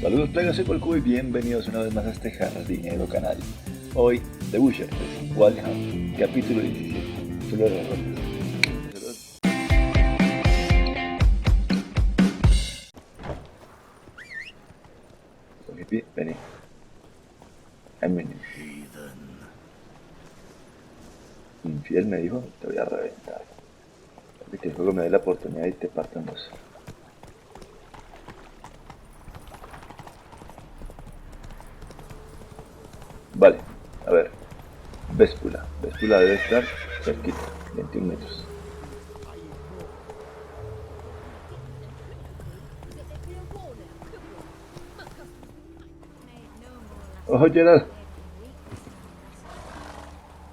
Saludos plagas, soy Volkova y bienvenidos una vez más a este jardinero canal. Hoy, The Butcher, Wild Hunt, capítulo 17, Flores Rotas. Vení. Infiel me dijo, te voy a reventar. Que el juego me dé la oportunidad y te parto en dos. Vale, a ver. Véspula debe estar cerquita, 21 metros. ¡Ojo, Gerald!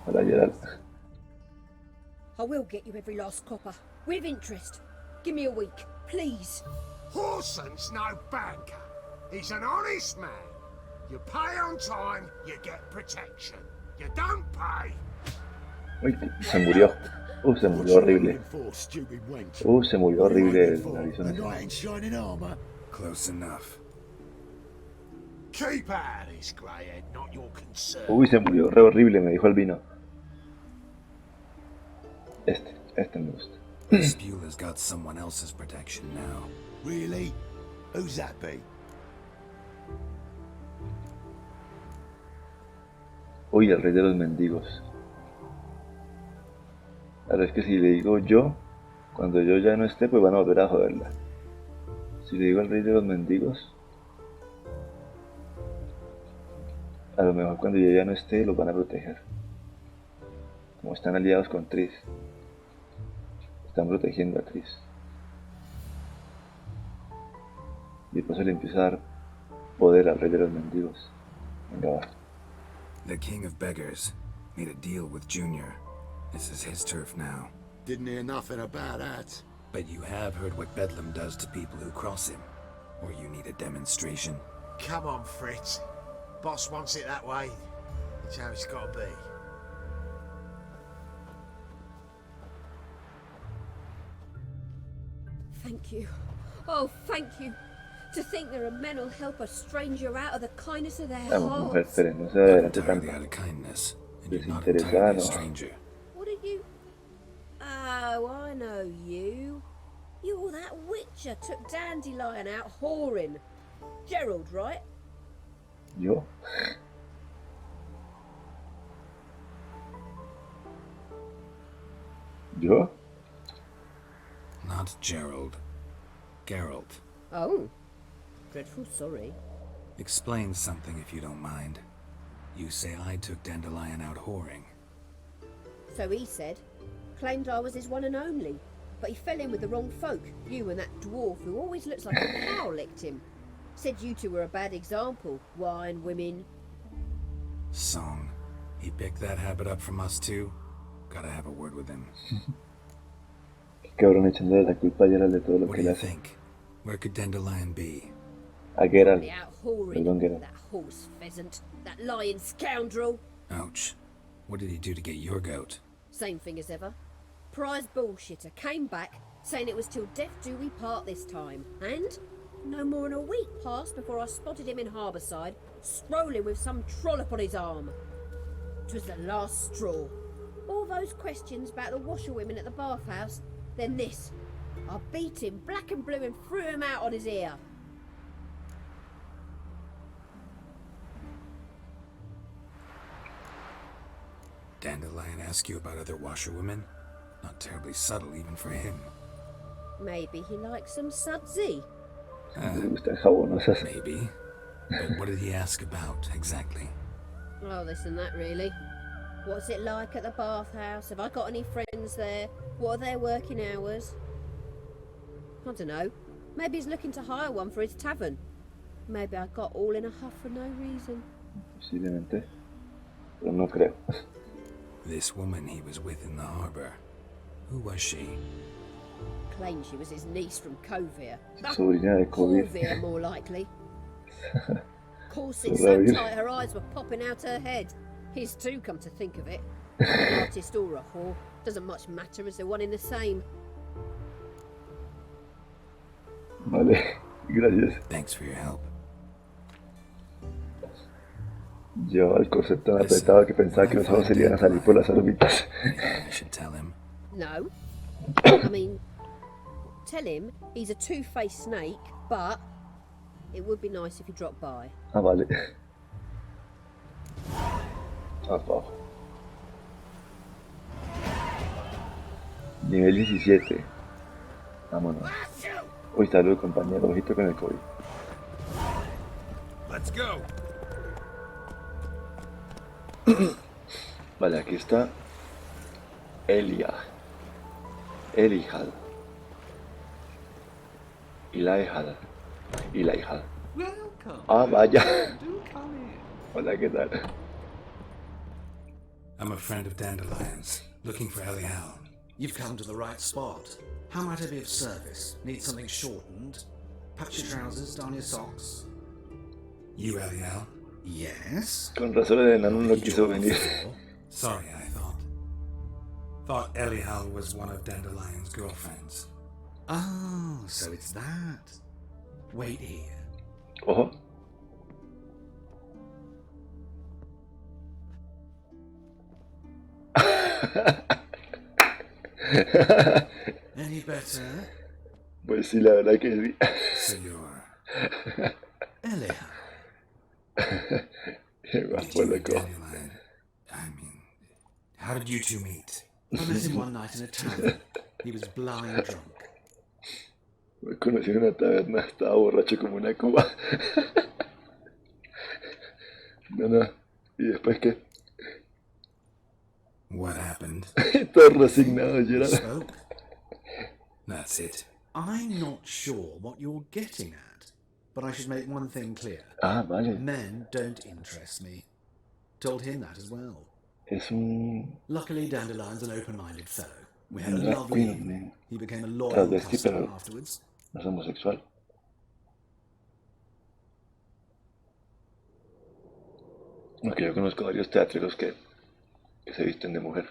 Hola, Gerald. I will get you every last copper, with interest. Give me a week, please. Horson's no banker. He's an honest man. You pay on time, you get protection. You don't pay. Uy, se murió. Se murió horrible. Se murió horrible el Arizona. Close enough. Keep out of this, greyhead, not your concern. Se murió re horrible, me dijo el vino. Este me gusta. This Beulah's got someone else's protection now. Really? Who's that be? Uy, el rey de los mendigos. Ahora es que si le digo yo, cuando yo ya no esté, pues van a volver a joderla. Si le digo al rey de los mendigos, a lo mejor cuando yo ya no esté, los van a proteger. Como están aliados con Tris. Están protegiendo a Tris. Y después se le empieza a dar poder al rey de los mendigos. Venga, va. The king of beggars made a deal with Junior. This is his turf now. Didn't hear nothing about that. But you have heard what Bedlam does to people who cross him. Or you need a demonstration. Come on, Fritz. Boss wants it that way. It's how it's got to be. Thank you. Oh, thank you. To think there are men who'll help a stranger out of the kindness of their Vamos, mujer, hearts. esperen, no se adelante Entirely tanto. out of kindness. And you're not Desinteresada, entirely a no. stranger. What are you? Oh, I know you. You're that witcher took Dandelion out whoring. Gerald, right? ¿Yo? ¿Yo? Not Gerald. Geralt. Oh. Dreadful sorry. Explain something if you don't mind. You say I took Dandelion out whoring. So he said. Claimed I was his one and only. But he fell in with the wrong folk. You and that dwarf who always looks like a cow licked him. Said you two were a bad example. Wine, women. Song. He picked that habit up from us too? Gotta have a word with him. Cabrón, echándole la culpa a Geralt de todo lo What que do le you hace. think? Where could Dandelion be? A Geralt. Probably out whoring. Perdón, Geralt. That horse pheasant. That lying scoundrel. Ouch. What did he do to get your goat? Same thing as ever. Prize bullshitter came back saying it was till death do we part this time. And no more than a week passed before I spotted him in Harbourside, strolling with some trollop on his arm. 'Twas the last straw. All those questions about the washerwomen at the bathhouse, then this. I beat him black and blue and threw him out on his ear. Dandelion ask you about other washerwomen? Not terribly subtle even for him. Maybe he likes some sudsy. Me gustan jabonosas. Maybe. But what did he ask about, exactly? Oh, this and that, really. What's it like at the bathhouse? Have I got any friends there? What are their working hours? I don't know. Maybe he's looking to hire one for his tavern. Maybe I got all in a huff for no reason. Posiblemente. Pero no creo. This woman he was with in the harbor. Who was she? Claimed she was his niece from Kovir. Sobrina de Kovir. Kovir, more likely. Corset so Kovir. tight her eyes were popping out her head. His too, come to think of it. An artist or a whore. Doesn't much matter as they're one in the same. Vale, gracias. Thanks for your help. Llevaba el corset tan apretado que pensaba que los ojos se le iban a salir por las órbitas. I should tell him. No. I mean, tell him he's a two-faced snake, but it would be nice if he dropped by. Ah, vale. Abajo. Nivel 17. Vámonos. Uy, salud, compañero. Ojito con el COVID. Let's go. Vale, aquí está Elijah. Elijah. Ah, vaya. Hola, ¿qué tal? I'm a friend of Dandelion's, looking for Elial. You've come to the right spot. How might I be of service? Need something shortened? Patch your trousers, darn your socks. You, Elial? Yes? Con razón el enano no quiso venir. Sorry, I thought Elial was one of Dandelion's girlfriends. Oh, so it's that. Wait here. Ojo. Any better? Pues sí, la verdad que sí. So you're... Elia. Qué guapo, Did you and loco. Dandelion... I mean... How did you two meet? I met him one night in a tavern. He was blind drunk. Me conocí en una taberna, estaba borracho como una cuba. No. ¿Y después qué? What happened? Todo resignado, We Gerard. spoke. That's it. I'm not sure what you're getting at, but I should make one thing clear. Ah, vale. Men don't interest me. Told him that as well. Es un Luckily, Dandelion's an open-minded fellow. We had a drag lovely queen, evening. He became a loyal travesti, customer pero afterwards. no es homosexual. Aunque yo conozco varios teatreros que se visten de mujer.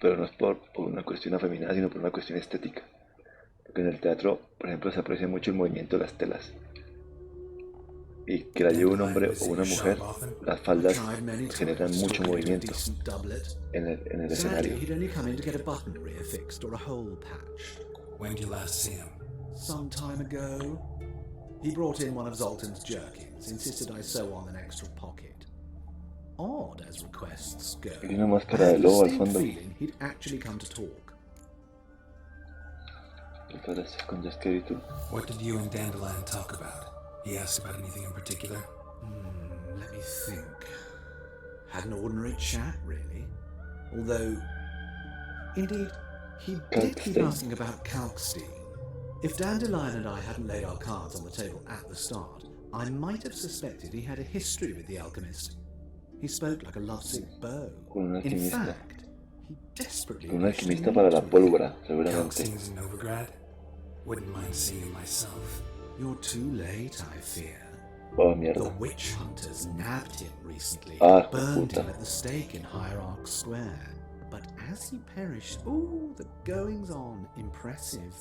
Pero no es por una cuestión afeminada, sino por una cuestión estética. Porque en el teatro, por ejemplo, se aprecia mucho el movimiento de las telas. Y que la lleve un hombre o una mujer, las faldas generan mucho movimiento en el Sadly, escenario. he'd only come in to get a button reaffixed or a hole patched. When did you last see him? Some time ago, he brought in one of Zoltan's jerkins, insisted I sew on an extra pocket. Odd as requests go. Tiene una máscara I de had a lobo al distinct fondo. feeling he'd actually come to talk. ¿Qué parece con Jaskier y tú? What did you and Dandelion talk about? He asked about anything in particular? Let me think. Had an ordinary chat, really. Although, indeed, he did keep Kalkstein. asking about Kalkstein. If Dandelion and I hadn't laid our cards on the table at the start, I might have suspected he had a history with the alchemist. He spoke like a lovesick beau. Con un In alquimista. fact, he desperately Un wished to alquimista meet para la with pólvora, seguramente. Kalkstein's in Novigrad? Wouldn't mind seeing him myself. You're too late, I fear. Oh, The mierda. witch hunters nabbed him recently, Ah, burned puta. him at the stake in Hierarch Square. But as he perished, ooh, the goings-on, impressive.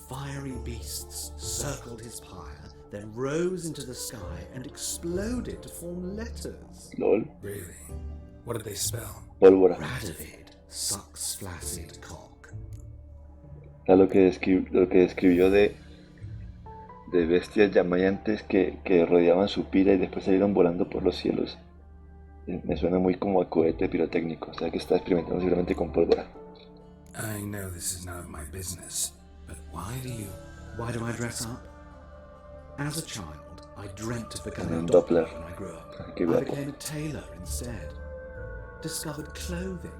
Fiery beasts circled his pyre, then rose into the sky and exploded to form letters. LOL. Really? What did they spell? Pólvora. Radovid sucks flaccid cock. Era lo que describió de bestias llameantes que rodeaban su pila y después salieron volando por los cielos. Me suena muy como a cohete pirotécnico, o sea que está experimentando seguramente con pólvora. I know this is none of my business, but why do I dress up? As a child, I dreamt of becoming a Un Doppler Doppler. when I grew up. Qué I guapo. became a tailor instead. Discovered clothing.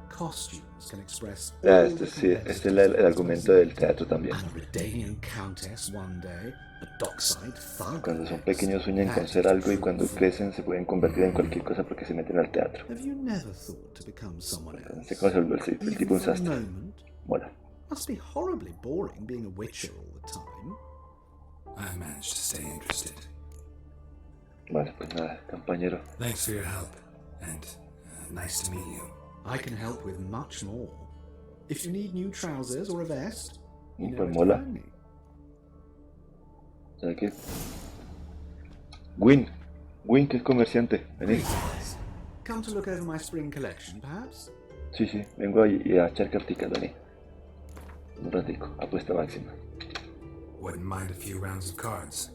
Costumes can express all Ah, the sí, este es el complexities argumento del teatro también. I'm a Redanian countess one day, a dockside thug. Cuando son the pequeños next. sueñan con That ser is algo y cuando proof. crecen se pueden convertir en cualquier cosa porque se meten al teatro. Have you never thought to become someone En else? este caso el tipo Even un for a sastre. moment? Mola. Must be horribly boring being a witcher all the time. I managed to stay interested? Vale, pues nada, compañero. Thanks for your help, and nice to meet you. I can help with much more. If you need new trousers or a vest, you know Pues where to mola. find me. ¿Sabes qué? Win. Wink es comerciante. Vení. Greetings. Come to look over my spring collection, perhaps? Sí, sí, vengo a echar carticas, vení. Un ratico, apuesta máxima. Wouldn't mind a few rounds of cards.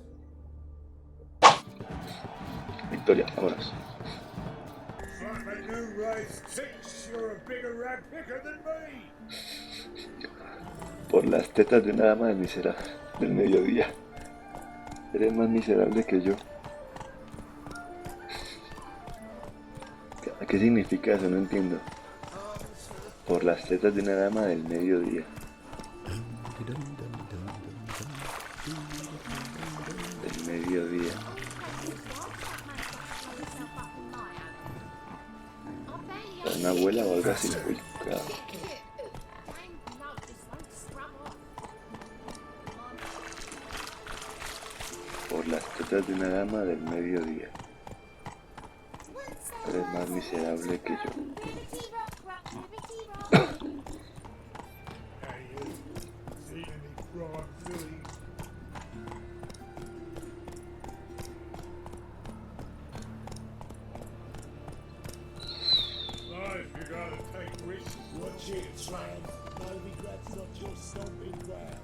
Victoria, vámonos. Like a new race thinks you're a bigger rag picker than me. Por las tetas de una dama del mediodía. Eres más miserable que yo. ¿Qué significa eso? No entiendo. Por las tetas de una dama del mediodía. Del mediodía. Una abuela o algo así. Uy, cuidado. Por las tetas de una dama del mediodía. Eres más miserable que yo. Watch it, Tram. Novigrad's not your stomping ground.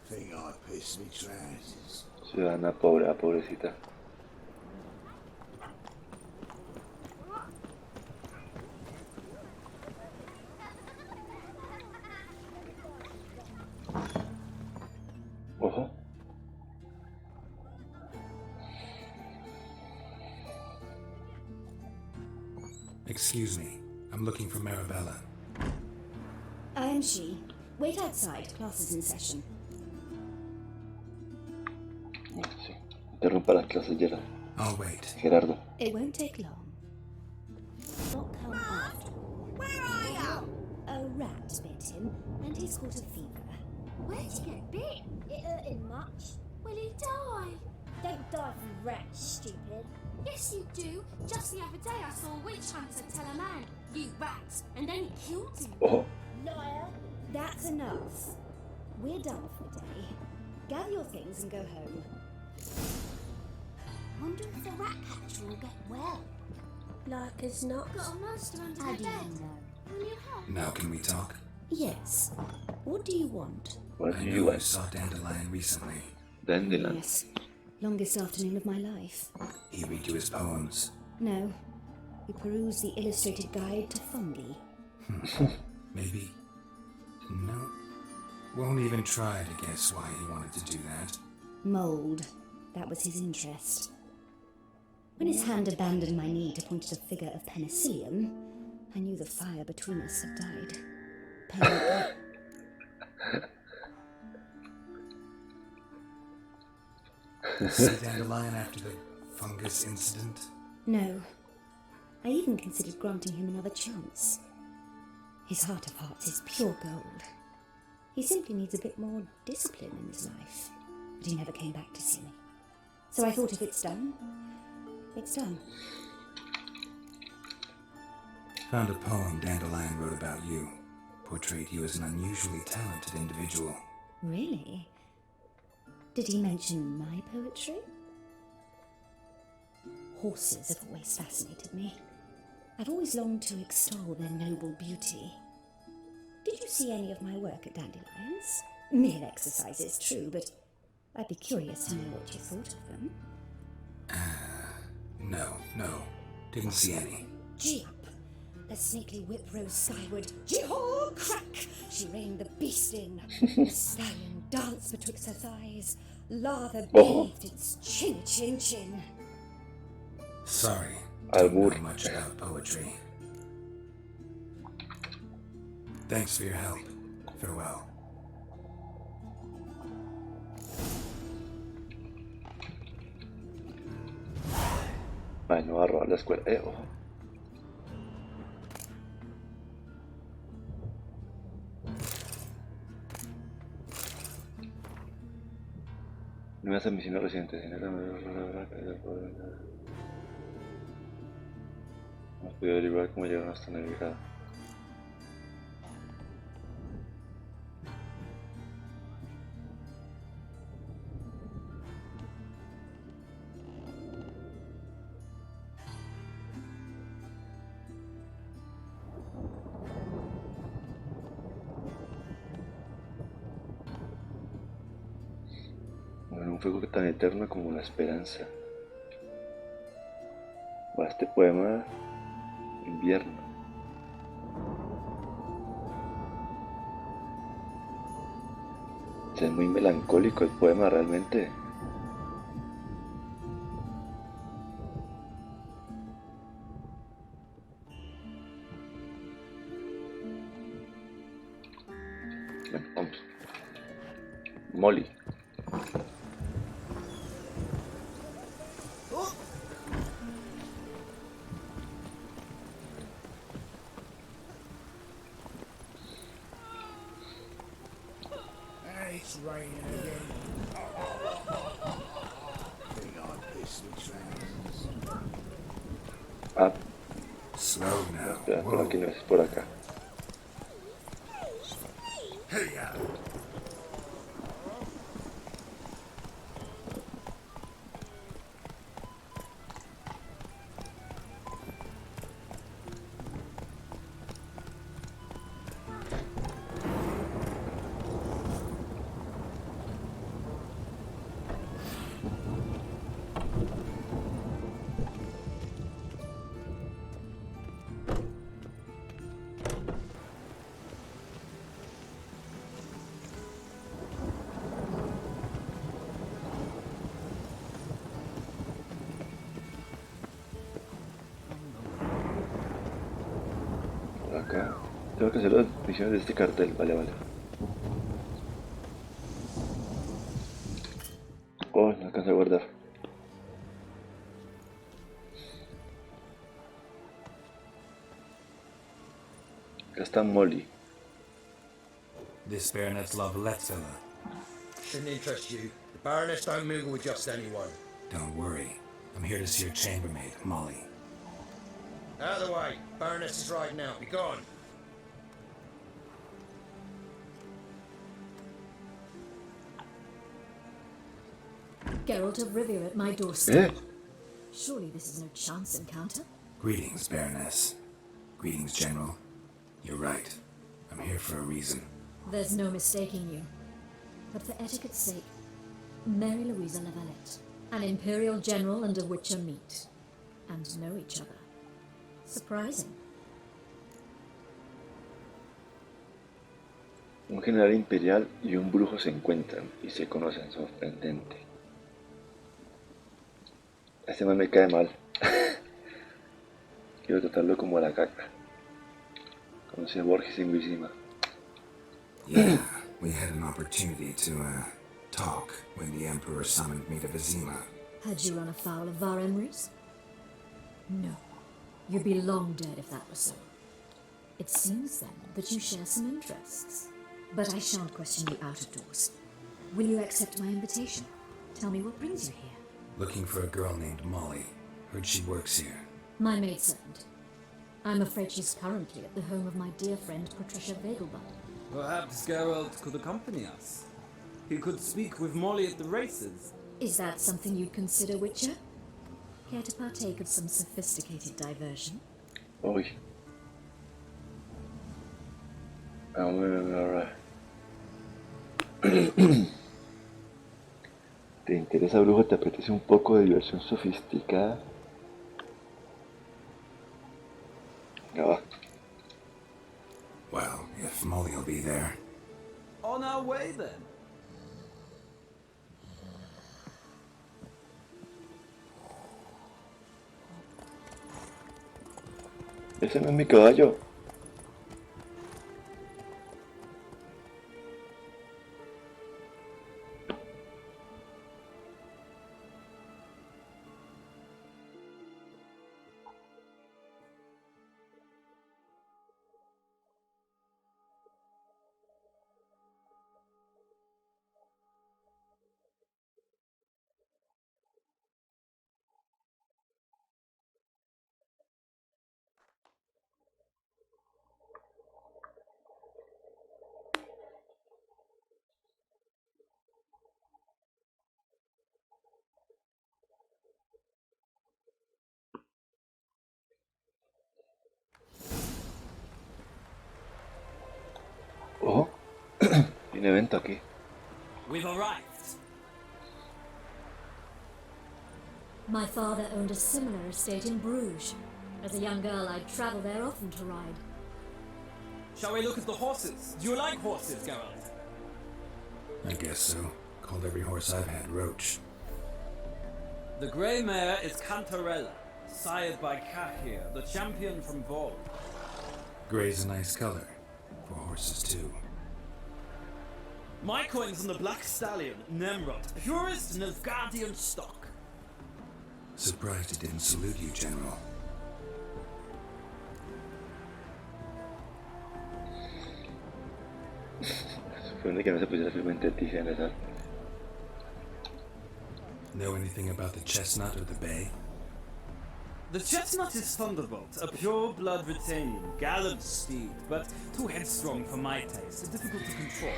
Think I pissed me trousers. Ciudadana pobre, pobrecita. Ojo. Excuse me. I'm looking for Marabella. I am she. Wait outside. Class is in session. Sí. Interrumpa las clases, Gerard. I'll wait. Gerardo. It won't take long. Not come after all. Where are you? A rat bit him, and he's caught a fever. Where'd he get bit? It hurt him much. Will he die? Don't die from rats, stupid. Yes, you do. Just the other day I saw a witch hunter tell a man, "You rat," and then he killed him. Ojo. Liar. That's enough. We're done for the day. Gather your things and go home. Wonder if the rat catcher will get well. Like as not. Got a monster under How the do you bed. know? Will you help? Now can we talk? Yes. What do you want? What I do know you you want? saw Dandelion recently. Dandelion. Yes. Longest afternoon of my life. He read you his poems. No. We perused the illustrated guide to fungi. Maybe. No. Won't even try to guess why he wanted to do that. Mold. That was his interest. When his hand abandoned my knee to point at a figure of penicillium, I knew the fire between us had died. See Dandelion after the fungus incident? No. I even considered granting him another chance. His heart of hearts is pure gold. He simply needs a bit more discipline in his life. But he never came back to see me. So I thought if it's done, it's done. Found a poem Dandelion wrote about you. Portrayed you as an unusually talented individual. Really? Did he mention my poetry? Horses have always fascinated me. I've always longed to extol their noble beauty. Did you see any of my work at Dandelions? Mere exercises, true, but I'd be curious to know what you thought of them. No. Didn't see any. Gee up! The snakely whip rose skyward. Gee-haw! Crack! She reined the beast in. The stallion danced betwixt her thighs. Lather bathed its chin. Sorry. Albur. Don't know much about poetry. Thanks for your help. Farewell. Ay, no va a robar la escuela. Ojo. Nuevas admisiones recientes. Hemos podido averiguar cómo llegaron hasta Navidad. Bueno, un fuego tan eterno como la esperanza. Va este poema, invierno. Es muy melancólico el poema realmente. Bueno, vamos. Molly. It's raining again. Think I'd piss the trousers. Ah, Slow now. espera, por Whoa. aquí no es, por acá. Hey, Por acá. Tengo que hacer las misiones de este cartel. Vale, vale. Oh, no alcanza a guardar. Acá está Molly. This baronet's love Letzela. Shouldn't interest you. The Baroness don't mingle with just anyone. Don't worry. I'm here to see your chambermaid, Molly. Out of the way. Baroness is right now. Be gone. Geralt of Rivia at my doorstep. ¿Eh? Surely this is no chance encounter. Greetings, Baroness. Greetings, General. You're right. I'm here for a reason. There's no mistaking you. But for etiquette's sake, Mary Louisa Lavalette, an Imperial General and a Witcher meet, and know each other. Surprising. Un general imperial y un brujo se encuentran y se conocen. Sorprendente. Este man me cae mal. Quiero tratarlo como a la caca. Conocí a Borges en Vizima. Yeah, we had an opportunity to, talk when the Emperor summoned me to Vizima. Had you run afoul of Var Emrys? No. You'd be long dead if that was so. It seems then that you share some interests. But I shan't question you out of doors. Will you accept my invitation? Tell me what brings you here. Looking for a girl named Molly. Heard she works here. My maidservant. I'm afraid she's currently at the home of my dear friend Patricia Vegelbud. Perhaps Geralt could accompany us. He could speak with Molly at the races. Is that something you'd consider, Witcher? Care to partake of some sophisticated diversion? Uy. Alright. ¿Te interesa, brujo? ¿Te apetece un poco de diversión sofisticada? Ya va. Well, if Molly will be there. On our way then. Ese no es mi caballo. Ojo, hay un evento aquí. We've arrived. My father owned a similar estate in Bruges. As a young girl, I'd travel there often to ride. Shall we look at the horses? Do you like horses, Geralt? I guess so. Called every horse I've had Roach. The grey mare is Cantarella, sired by Jaskier, the champion from Vol. Gray's a nice color. For horses, too. My coin's on the black stallion, Nemrod, purest Nilfgaardian stock. Surprised it didn't salute you, General. Sorprende que no se pusiera firmemente tija en esa. Know anything about the chestnut or the bay? The chestnut is Thunderbolt, a pure-blood Britannian, gallant steed, but too headstrong for my taste, difficult to control.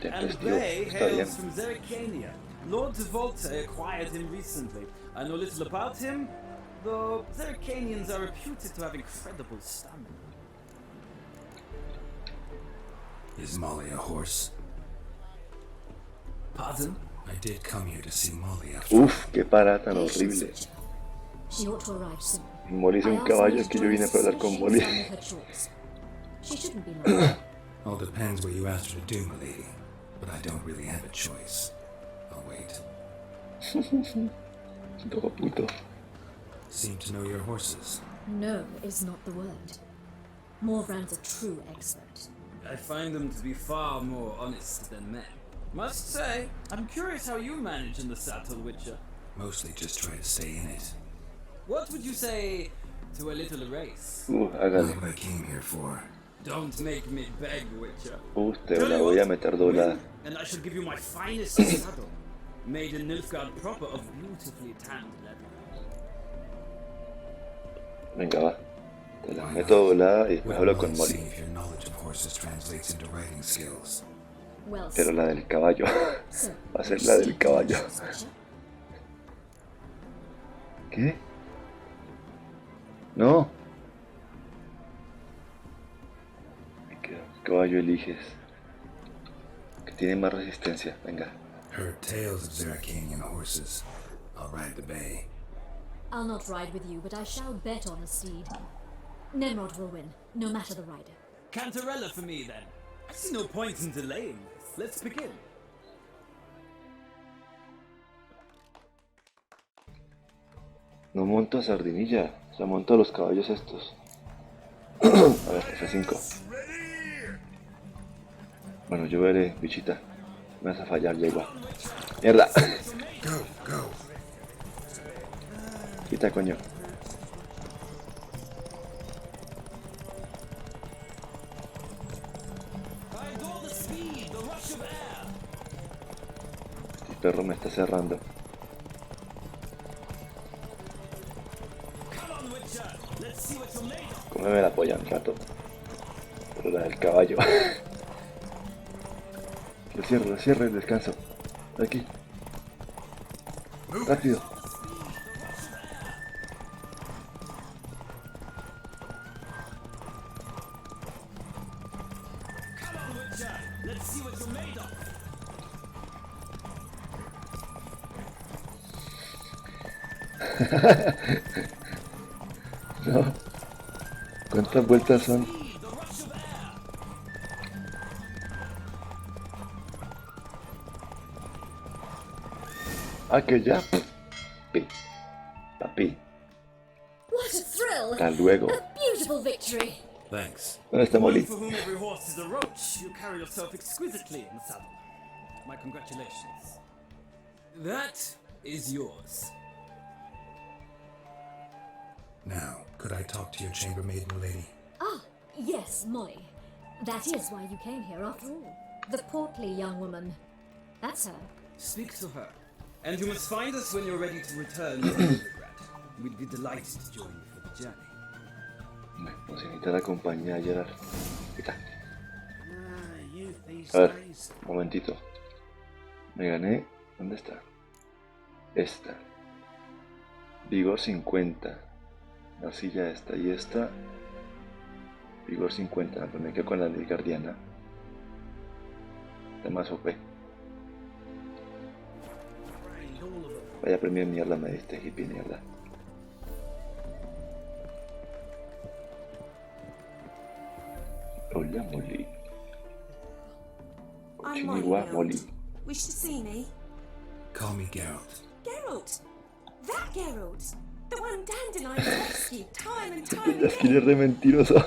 And Bay hails from Zerrikania. Lord VdeVolkova acquired him recently. I know little about him, though Zerrikanians are reputed to have incredible stamina. Is Molly a horse? Pardon? I did come here to see Molly after. Uf, qué parada tan horrible. She ought to arrive soon. Molly es un caballo, es que yo vine para hablar con Molly. She shouldn't be long. All depends what you asked her to do, milady. But I don't really have a choice. I'll wait. Todo puto. Seem to know your horses. No is not the word. Morvran's a true expert. I find them to be far more honest than men. Must say, I'm curious how you manage in the saddle, Witcher. Mostly just try to stay in it. What would you say to a little race? Hágale. What I came here for. Don't make me beg, Witcher. Te la voy a meter doblada. And I shall give you my finest saddle, made in Nilfgaard proper of beautifully tanned leather. Venga, va. Te la meto doblada y después hablo con Molly. See if your knowledge of horses translates into riding skills. Well, Pero la del caballo. Va a ser la del caballo. ¿Qué? No. ¿Qué caballo eliges? Que tiene más resistencia. Venga. Heard tales of Zerrikanian horses. I'll ride the bay. I'll not ride with you, but I shall bet on a steed. Nemrod will win, no matter the rider. Cantarella for me, then. I see no point in delaying this. Let's begin. No monto a Sardinilla, o sea, monto a los caballos estos. A ver, F5. Bueno, yo veré, bichita. Me vas a fallar ya igual. ¡Mierda! Go, go. Quita, coño. Este perro me está cerrando. Cómeme la polla un rato. Pero la del caballo. Lo cierro y descanso. Aquí. Rápido. No. ¿Cuántas vueltas son? Ah, que ya. Papi. Papi. What a thrill! Hasta luego. A beautiful victory. Thanks. ¿Dónde está Molly? For whom every horse is a roach, you carry yourself exquisitely in the saddle. My congratulations. That is yours. Now, could I talk to your chambermaid, milady? Ah, yes, Molly. That is why you came here after all. The portly young woman. That's her. Speak to her. And you must find us when you're ready to return to Novigrad. We'd be delighted to join you for the journey. Nos invita a la compañía a llorar. Quita. A ver, un momentito. Me gané. ¿Dónde está? Esta. Vigor 50. Así ya esta y esta. Vigor 50. Pues me quedo con la ley guardiana. Está más OP. Vaya premio de mierda me diste, hippie mierda. Hola, Molly. Chiniwa, Molly. Wish to see me? Call me Geralt. Geralt! That Geralt! The one Dandelion rescued time and time Jaskier again! es re mentiroso.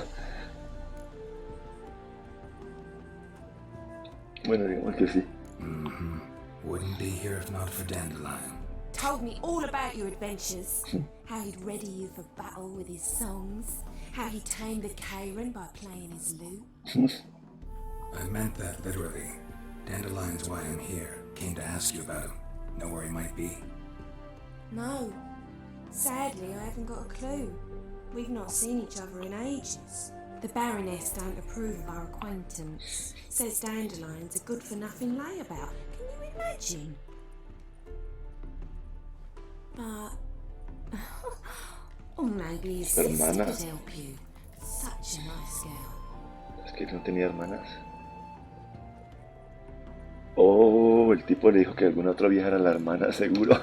Bueno, digamos que sí. Wouldn't be here if not for Dandelion. Told me all about your adventures. How he'd ready you for battle with his songs. How he tamed the Karen by playing his lute. I meant that literally. Dandelion's why I'm here. Came to ask you about him. Know where he might be? No. Sadly, I haven't got a clue. We've not seen each other in ages. The Baroness don't approve of our acquaintance. Says Dandelion's a good-for-nothing layabout. Can you imagine? But... or maybe his sister Hermana. could help you. Such a nice girl. Es que no tenía hermanas. Oh, el tipo le dijo que alguna otra vieja era la hermana, seguro.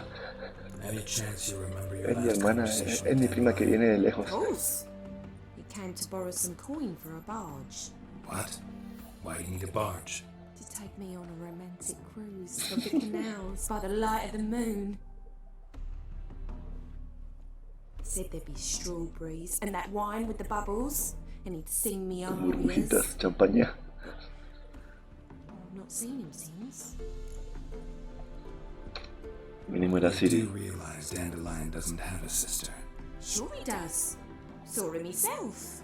Any chance you remember your Es mi last hermana, conversation es mi with prima que Dandelion? viene de lejos. Of course. He came to borrow some coin for a barge. What? Why do you need a barge? To take me on a romantic cruise from the canals by the light of the moon. Said there'd be strawberries and that wine with the bubbles, and he'd sing me arias. Burbujitas, champaña. I've not seen him since. Mínimo era I Siri. do realize Dandelion doesn't have a sister. Sure he does. Saw him himself.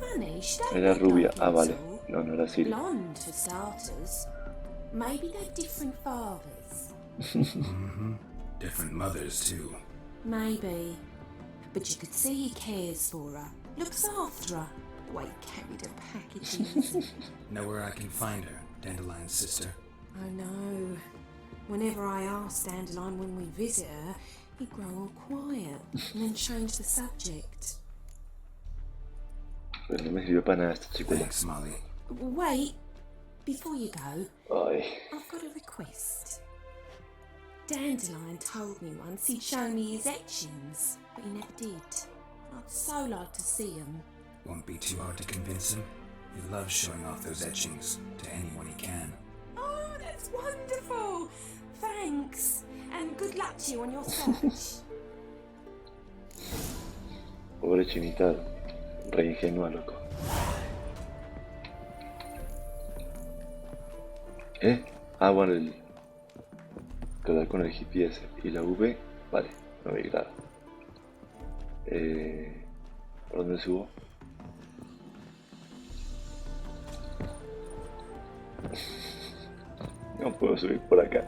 Funny, she don't Era look rubia. like Ah, him vale. at all. No, no era Siri. Blonde for starters. Maybe they're different fathers. Different mothers, too. Maybe. But you could see he cares for her. Looks after her. The way he carried her packages. Know where I can find her, Dandelion's sister? I know. Whenever I ask Dandelion when we visit her, he'd grow all quiet and then change the subject. Pero no me sirvió para nada esta chica. Thanks, Molly. Wait, before you go, Ay, I've got a request. Dandelion told me once he'd show me his etchings, but he never did. I'd so like to see them. Won't be too hard to convince him. He loves showing off those etchings to anyone he can. Oh, that's wonderful! Thanks, and good luck to you on your search. pobre chinita, re ingenua, loco. Ah, bueno, el quedar con el GPS y la V, vale, 9 grados. ¿Por dónde subo? No puedo subir por acá.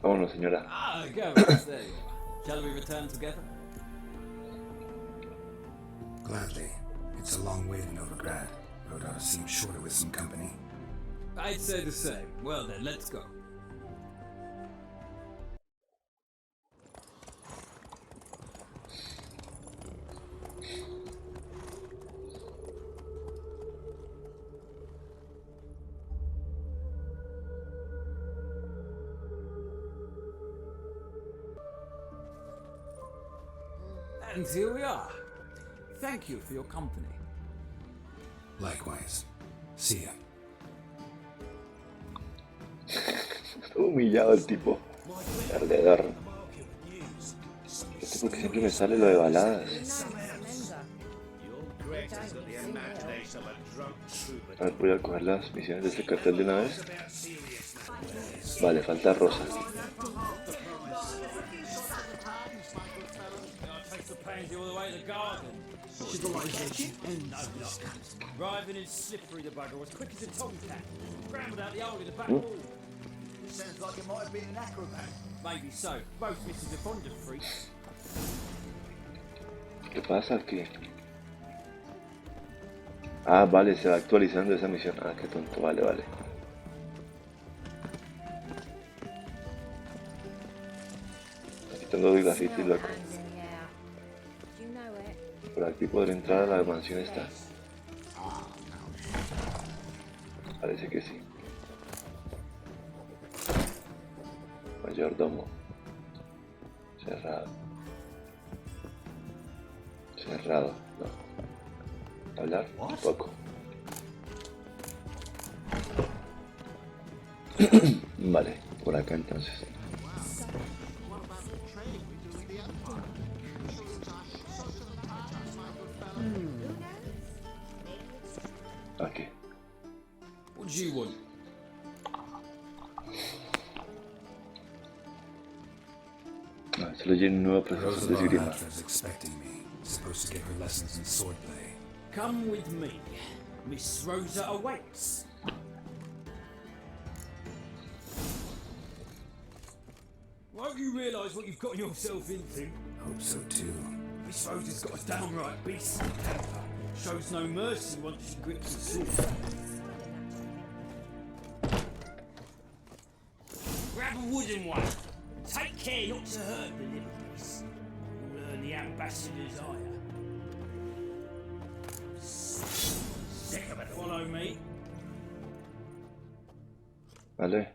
Vámonos, señora. Ah, go, there you are. Shall we return together? Gladly. It's a long way to Novigrad. Road ought to seem shorter with some company. I'd say the same. Well then, let's go. And here we are. Thank you for your company. Likewise. See ya. Estuvo humillado el tipo. Perdedor. Este porque siempre me sale lo de baladas. A ver, voy a coger las misiones de este cartel de una vez. Vale, falta Rosa. Driving in slippery, the bugger was quick as a tomcat. Scrambled out the hole in the back wall. Sounds like it might have been an acrobat. Maybe so. Both misses are fond of freaks. ¿Qué pasa? ¿Qué? Ah, vale, se va actualizando esa misión. Ah, qué tonto, vale, vale. Aquí tengo dos grafitis, loco. Por aquí podré entrar a la mansión esta. Parece que sí. Mayordomo. Cerrado. Cerrado, no. Hablar, un poco. Vale, por acá entonces. Aquí. What do you want? Ah, se lo llena un nuevo profesor de esgrima. Supposed to give her lessons in swordplay. Come with me. Miss Rosa awaits. Won't you realise what you've got yourself into? Hope so too. Miss Rosa's got a downright beastly temper. Shows no mercy once she grips the sword. Grab a wooden one. Take care not to hurt the little beast. You'll earn the ambassador's ire. Sick of it. Follow me. Vale.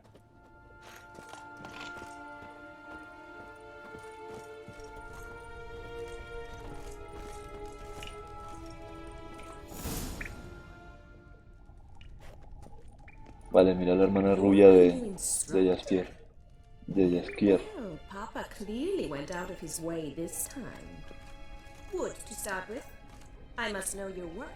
Vale, mira la hermana rubia de Jaskier. De Jaskier. Well, Papa clearly went out of his way this time. Wood, to start with. I must know your worth.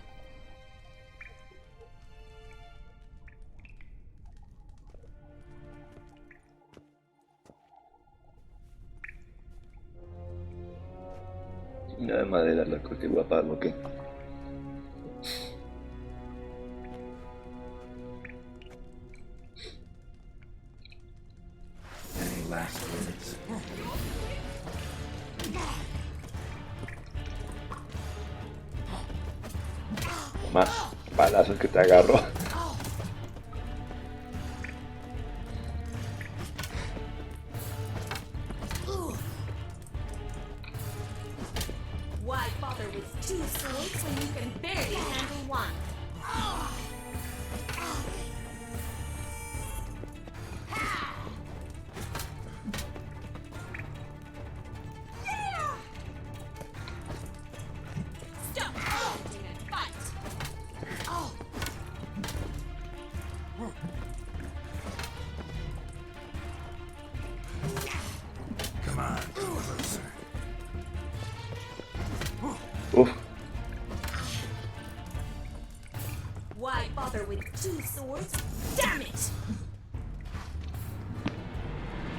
Una de madera, loco, qué guapa, ¿no? ¿Qué? Any last words? Más palazos que te agarro. Why bother with two swords when you can barely handle one? Stop fighting and fight! Come on, closer. Uf. Why bother with two swords? Damn it!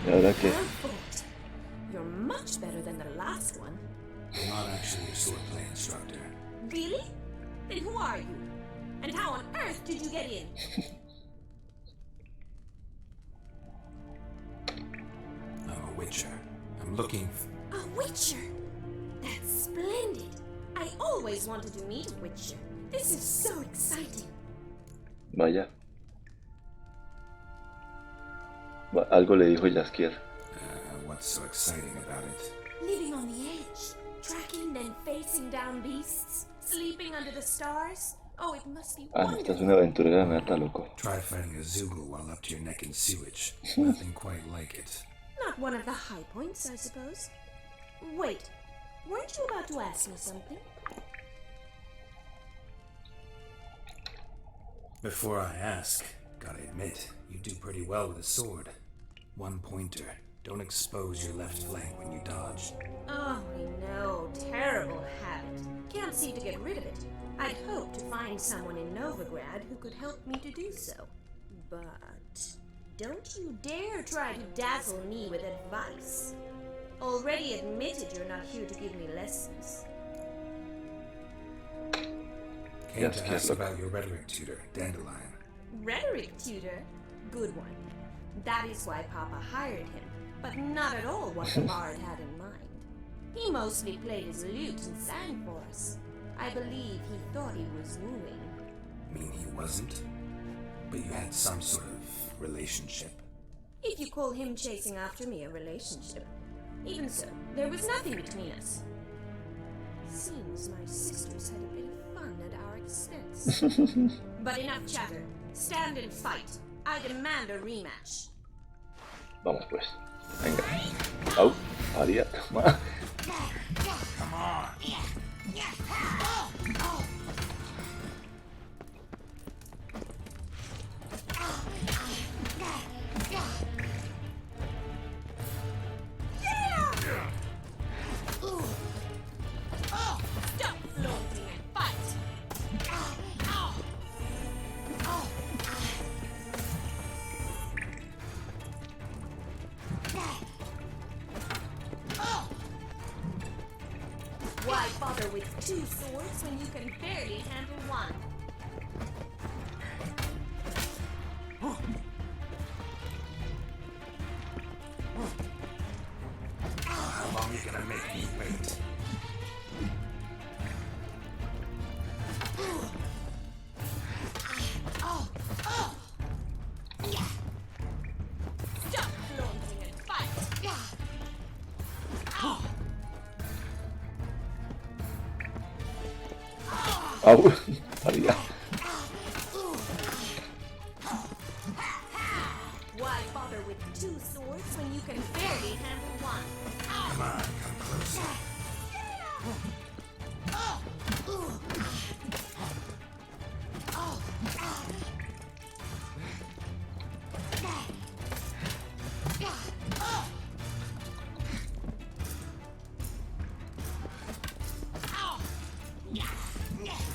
¿Y ahora qué? Perfect. You're much better than the last one. I'm not actually a swordplay instructor. Really? Then who are you? And how on earth did you get in? I'm a witcher. I'm looking A witcher? That's splendid. I always wanted to meet a witcher. This is so exciting. Vaya. Algo le dijo Jaskier. What's so exciting about it? Living on the edge, tracking then facing down beasts, sleeping under the stars. Oh, it must be Ah, no, esta es una aventurera nata, loco. Try fighting a Zulu while up to your neck in sewage. Nothing quite like it. Not one of the high points, I suppose. Wait, weren't you about to ask me something? Before I ask, gotta admit, you do pretty well with a sword. One pointer. Don't expose your left flank when you dodge. Oh, I know. Terrible habit. Can't seem to get rid of it. I'd hoped to find someone in Novigrad who could help me to do so. But don't you dare try to dazzle me with advice. Already admitted you're not here to give me lessons. Came to ask about your rhetoric tutor, Dandelion. Rhetoric tutor? Good one. That is why Papa hired him, but not at all what the bard had in mind. He mostly played his lute and sang for us. I believe he thought he was wooing. Mean he wasn't? But you had some sort of relationship. If you call him chasing after me a relationship. Even so, there was nothing between us. Seems my sisters had a bit of fun at our expense. But enough chatter. Stand and fight. I demand a rematch. Vamos pues. Venga. Au. María. Toma. Come on. Stop flaunting and fight. Why bother with two swords when you can barely handle one? How long are you gonna make me wait? Stop flaunting and fight. Au. María. Why bother with two swords when you can barely handle one? Come on, come closer.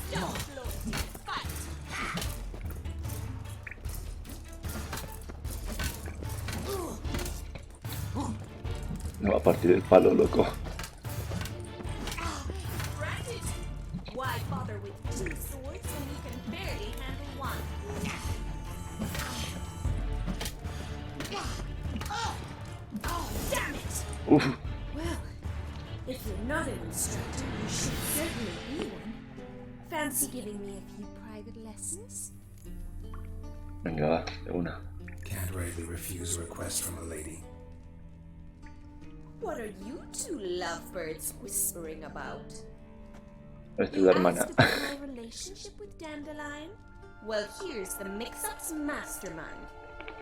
Stop flaunting and fight. Me va a partir el palo, loco. Granted. Why bother with two swords when you can barely handle one? Damn it! Uf. Well, if you're not an instructor, you should certainly be one. Fancy giving me a few private lessons? Venga, va. De una. Can't rightly refuse a request from a lady. What are you two lovebirds whispering about? Esta es la hermana. Asked about my relationship with Dandelion? Well, here's the mix-up's mastermind,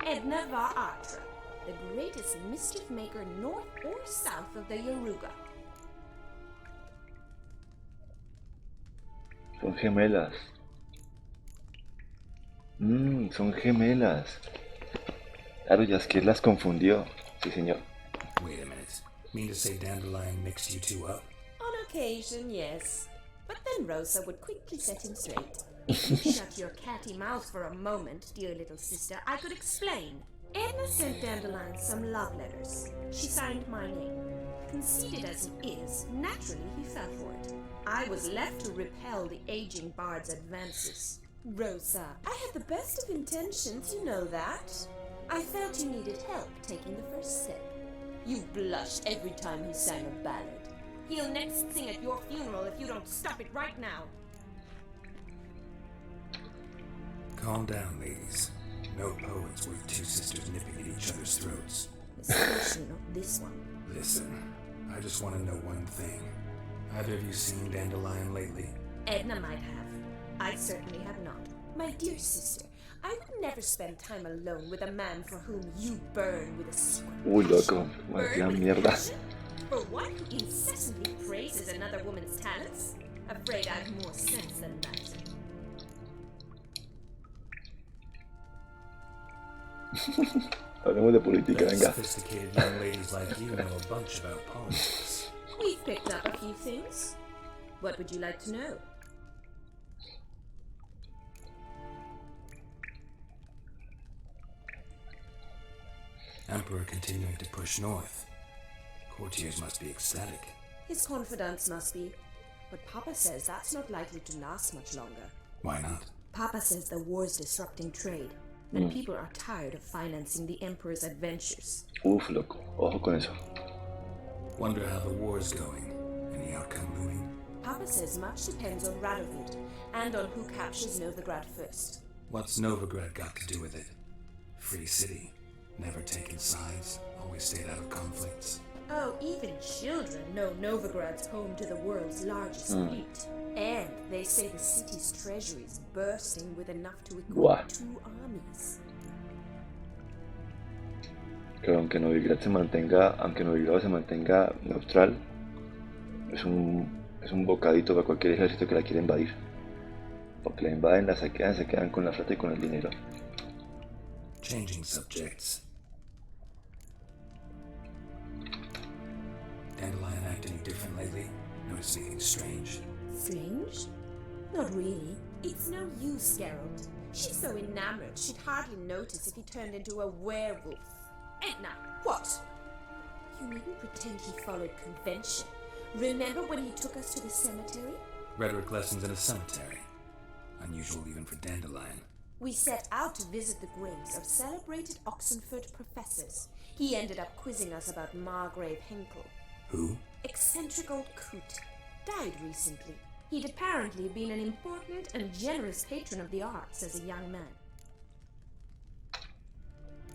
Edna Var-Atra, the greatest mischief maker north or south of the Yaruga. Son gemelas. Son gemelas. Claro, Jaskier las confundió. Sí, señor. Wait a minute. Mean to say Dandelion mixed you two up? On occasion, yes. But then Rosa would quickly set him straight. If you shut your catty mouth for a moment, dear little sister, I could explain. Edna sent Dandelion some love letters. She signed my name. Conceited as he is, naturally he fell for it. I was left to repel the aging bard's advances. Rosa, I had the best of intentions, you know that. I felt you needed help taking the first step. You blushed every time he sang a ballad. He'll next sing at your funeral if you don't stop it right now. Calm down, ladies. No poets worth two sisters nipping at each other's throats. Especially not this one. Listen, I just want to know one thing. Either of you seen Dandelion lately? Edna might have. I certainly have not. My dear sister, I would never spend time alone with a man for whom you burn with a secret. Uy, loco. Vaya mierda. For one who incessantly praises another woman's talents? Afraid I've more sense than that. Hablemos de política, venga. Sophisticated young ladies like you know a bunch about politics. We've picked up a few things. What would you like to know? Emperor continuing to push north. Courtiers must be ecstatic. His confidants must be. But Papa says that's not likely to last much longer. Why not? Papa says the war's disrupting trade, and people are tired of financing the Emperor's adventures. Uf, loco. Ojo con eso. Wonder how the war's going. Any outcome looming? Papa Volkova says much depends on Radovid, and on who captures Novigrad first. What's Novigrad got to do with it? Free city. Never taken sides. Always stayed out of conflicts. Oh, even children know Novigrad's home to the world's largest fleet. And they say the city's treasury is bursting with enough to equip 2 armies. Pero aunque Novigrad se mantenga neutral, es un bocadito para cualquier ejército que la quiera invadir. Porque la invaden, la saquean, se quedan con la flota y con el dinero. Changing subjects. Dandelion act any different lately? Notice anything strange? Strange? Not really. It's no use, Geralt. She's so enamored she'd hardly notice if he turned into a werewolf. Edna, what? You needn't pretend he followed convention. Remember when he took us to the cemetery? Rhetoric lessons in a cemetery. Unusual even for Dandelion. We set out to visit the graves of celebrated Oxenford professors. He ended up quizzing us about Margrave Henkel. Who? Eccentric old coot. Died recently. He'd apparently been an important and generous patron of the arts as a young man.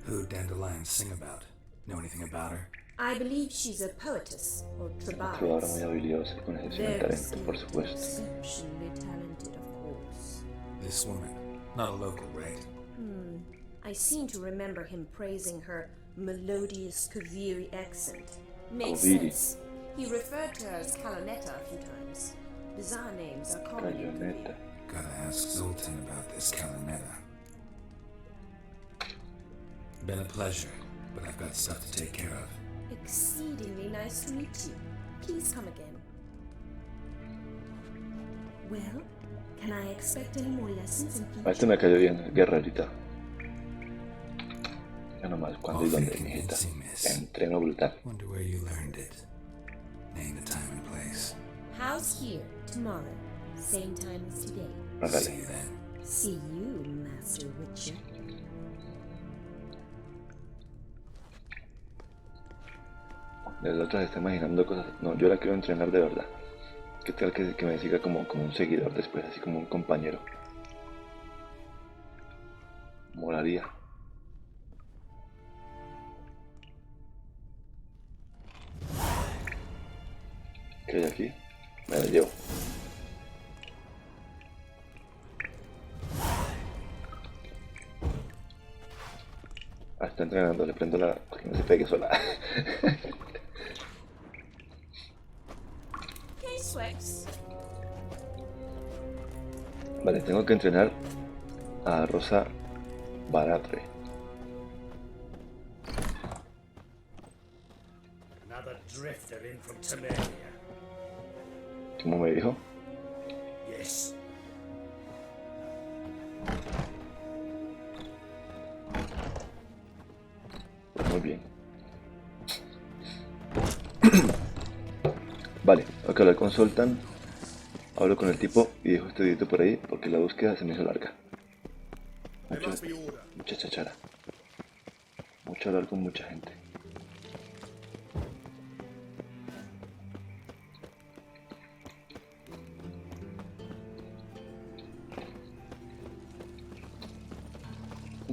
Who'd Dandelion sing about? Know anything about her? I believe she's a poetess, or Trovadora muy habilidosa y con excepcional Very talento, por supuesto. exceptionally talented, of course. This woman. Not a local, right? I seem to remember him praising her melodious Kaviri accent. Makes Kaviri. sense. He referred to her as Calonetta a few times. Bizarre names are common in Kaviri. Cayoneta. Gotta ask Zoltan about this Kalinetta. Been a pleasure, but I've got stuff to take care of. Exceedingly nice to meet you. Please come again. Well, can I expect any more lessons in A future? este me cayó bien, guerrerita. Ya nomás, cuando y dónde, mijita. Entreno brutal. Wonder where you learned it. Name the time and place. House here, tomorrow. Same time as today. Ándale. See you then. See you, Master Witcher. Desde la otra se está imaginando cosas. No, yo la quiero entrenar de verdad. ¿Qué tal que me siga como un seguidor después, así como un compañero? Molaría. ¿Qué hay aquí? Me la llevo. Ah, está entrenando, le prendo la... para que no se pegue sola. Swex. Vale, tengo que entrenar a Rosa Baratre. Another drifter in from Temeria. ¿Cómo me dijo? Yes. Muy bien. Vale, tengo que hablar con Zoltan. Hablo con el tipo y dejo este videito por ahí porque la búsqueda se me hizo larga. Mucha chachara. Mucho hablar con mucha gente.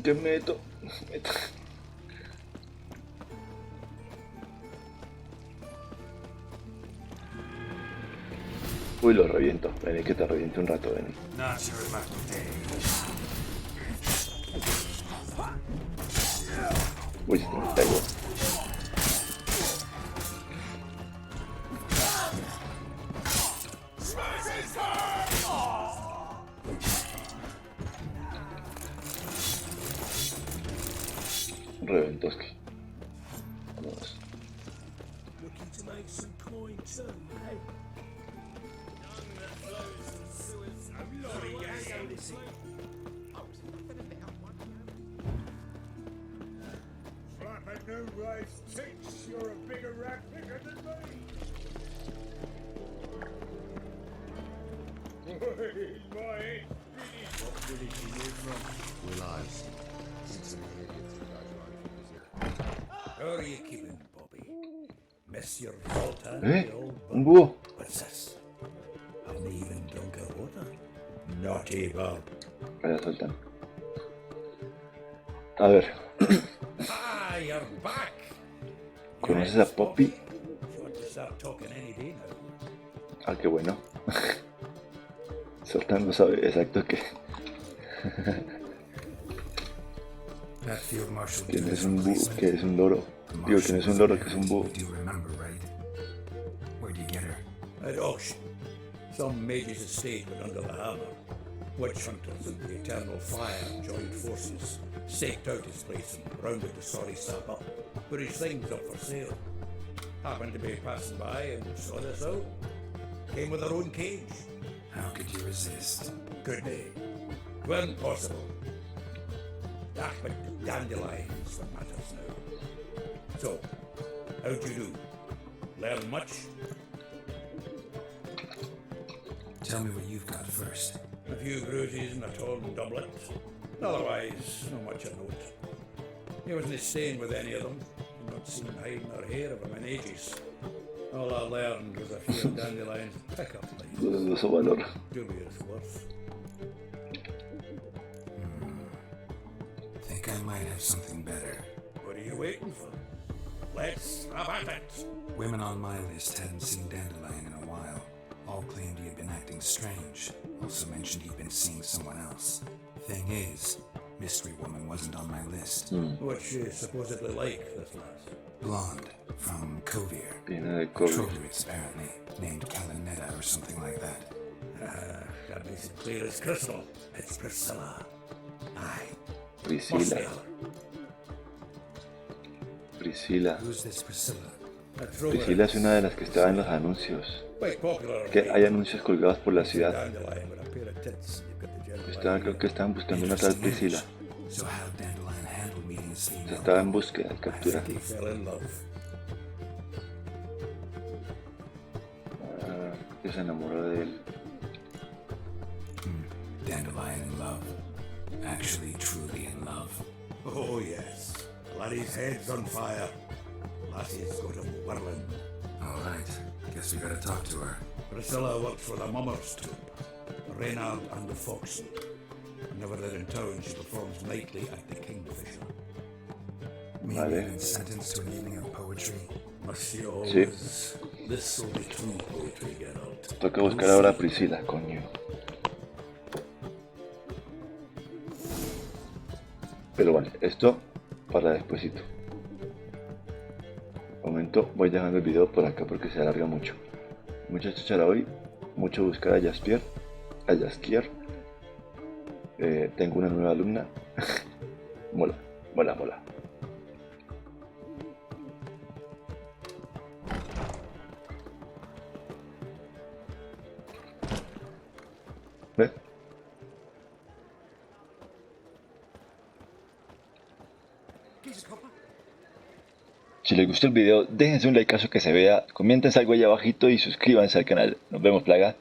¿Qué meto? Uy, lo reviento. Ven, que te reviente un rato, ven. Not sure about today. Uy, se me pegó. Reventoski. Vamos. Looking to make some coin too, eh? Flap a new race thinks you're a bigger rat picker than me. My head What village are you from? Will I? Since I'm here, you guys are How are you keeping, Bobby? Monsieur Volta, Eh? the old Un búho. What's this? A Naughty Bob. Allá sueltan. A ver. Ah, you're back. ¿Conoces a Poppy? You want to start talking any day now. Ah, qué bueno. Soltan no sabe exacto qué. That field marshal ¿Quién es un búho? ¿Qué es un loro? Digo, ¿quién es un loro? ¿Qué es un búho? You remember, right? Where'd you get her? At auction. Some mage's estate went under the hammer. Witch hunters and the Eternal Fire joined forces, staked out his place and rounded the sorry sap up. But his things up for sale. Happened to be passing by and saw this out. Came with her own cage. How could you resist? Good day. Weren't possible. Ah, but dandelions what matters now. So, how'd you do? Learn much? Tell me what you've got first. A few bruises and a torn doublet. Otherwise, not much of note. He wasn't staying with any of them. I've not seen hiding or hair of him in ages. All I learned was a few dandelions pick-up lines. Dubious worth. Think I might have something better. What are you waiting for? Let's have at it. Women on my list hadn't seen Dandelion in a while. All claimed he had been acting strange. Also mentioned he'd been seeing someone else. Thing is, Mystery Woman wasn't on my list. What's she supposedly like, this lass? Blonde, from Kovir. Troglitz, apparently. Named Kalinetta or something like that. That makes it clear as crystal. It's Priscilla. Aye. Priscilla. Who's this Priscilla? Priscilla es una de las que estaba en los anuncios. Que hay anuncios colgados por la ciudad. Creo que estaban buscando una tal Priscilla. Se estaba en búsqueda de captura. Que se enamoró de él. Dandelion in love. Actually, truly in love. Oh, yes. Laddie's head's on fire. Lassie's got him whirling. All right. Guess we gotta talk to her. Priscilla works for the Mummers troupe. Reynard and the Foxen. Whenever they're in town, she performs nightly at the Kingfisher. Maybe been sentenced to an evening of poetry. Must she always? This will be true poetry, Geralt. Toca buscar ahora a Priscilla, coño. Pero vale, esto para despuesito. Momento, voy dejando el video por acá porque se alarga mucho. Mucha chuchara hoy, mucho buscar a Jaskier. Tengo una nueva alumna. Mola. ¿Ves? Si les gustó el video, déjense un likeazo que se vea, comenten algo ahí abajito y suscríbanse al canal. Nos vemos, plaga.